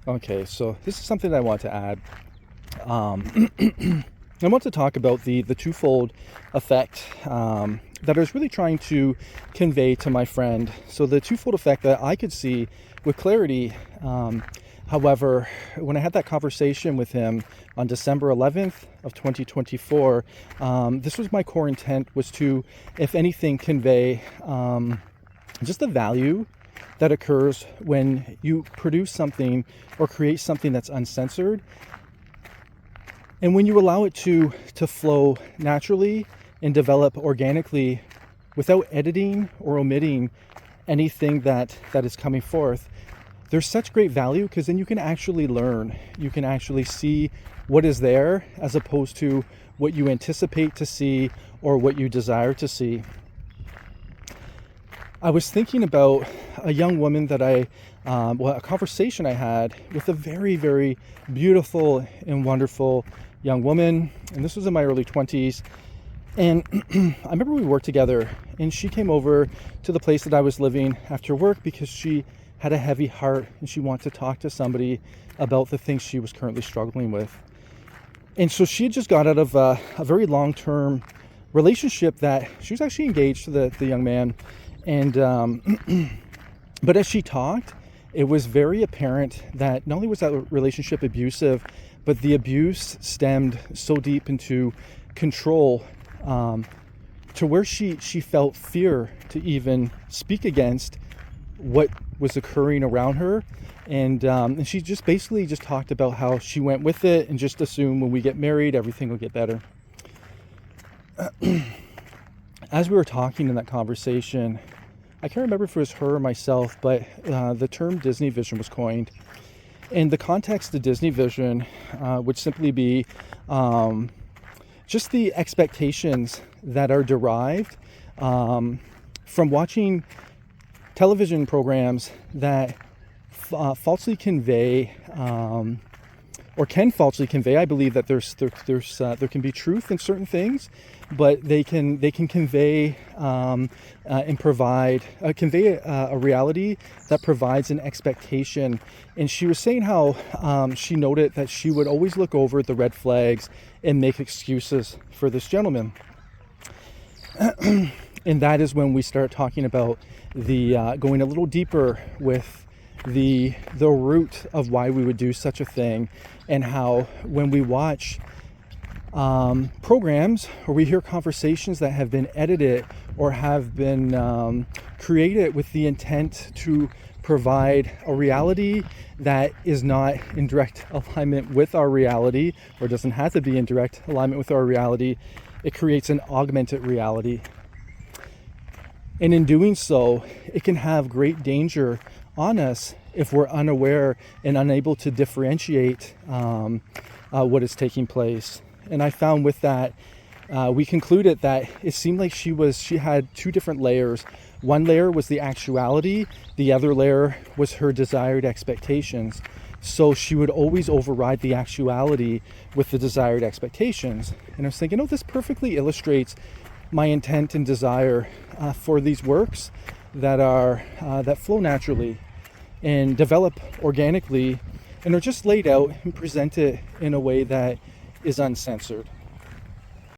Okay, so this is something that I want to add. I want to talk about the twofold effect that I was really trying to convey to my friend. So the twofold effect that I could see with clarity. However, when I had that conversation with him on December 11th of 2024, this was my core intent, was to, if anything, convey just the value that occurs when you produce something or create something that's uncensored, and when you allow it to flow naturally and develop organically without editing or omitting anything that is coming forth. There's such great value, because then you can actually learn. You can actually see what is there as opposed to what you anticipate to see or what you desire to see. I was thinking about a young woman that a conversation I had with a very, very beautiful and wonderful young woman. And this was in my early 20s. And I remember we worked together, and she came over to the place that I was living after work because she had a heavy heart and she wanted to talk to somebody about the things she was currently struggling with. And so she had just got out of a very long-term relationship that she was actually engaged to the young man. And but as she talked, it was very apparent that not only was that relationship abusive, but the abuse stemmed so deep into control, to where she felt fear to even speak against what was occurring around her. And she just basically just talked about how she went with it and just assumed when we get married, everything will get better. As we were talking in that conversation, I can't remember if it was her or myself, but the term Disney vision was coined. And the context of Disney vision would simply be just the expectations that are derived from watching television programs that falsely convey or can falsely convey. I believe that there can be truth in certain things, but they can convey and provide convey a reality that provides an expectation. And she was saying how she noted that she would always look over the red flags and make excuses for this gentleman. And that is when we start talking about the going a little deeper with the root of why we would do such a thing, and how when we watch programs or we hear conversations that have been edited or have been created with the intent to provide a reality that is not in direct alignment with our reality, or doesn't have to be in direct alignment with our reality, it creates an augmented reality. And in doing so, it can have great danger on us if we're unaware and unable to differentiate what is taking place. And I found with that, we concluded that it seemed like she had two different layers. One layer was the actuality, the other layer was her desired expectations. So she would always override the actuality with the desired expectations. And I was thinking, this perfectly illustrates my intent and desire for these works that flow naturally and develop organically and are just laid out and presented in a way that is uncensored.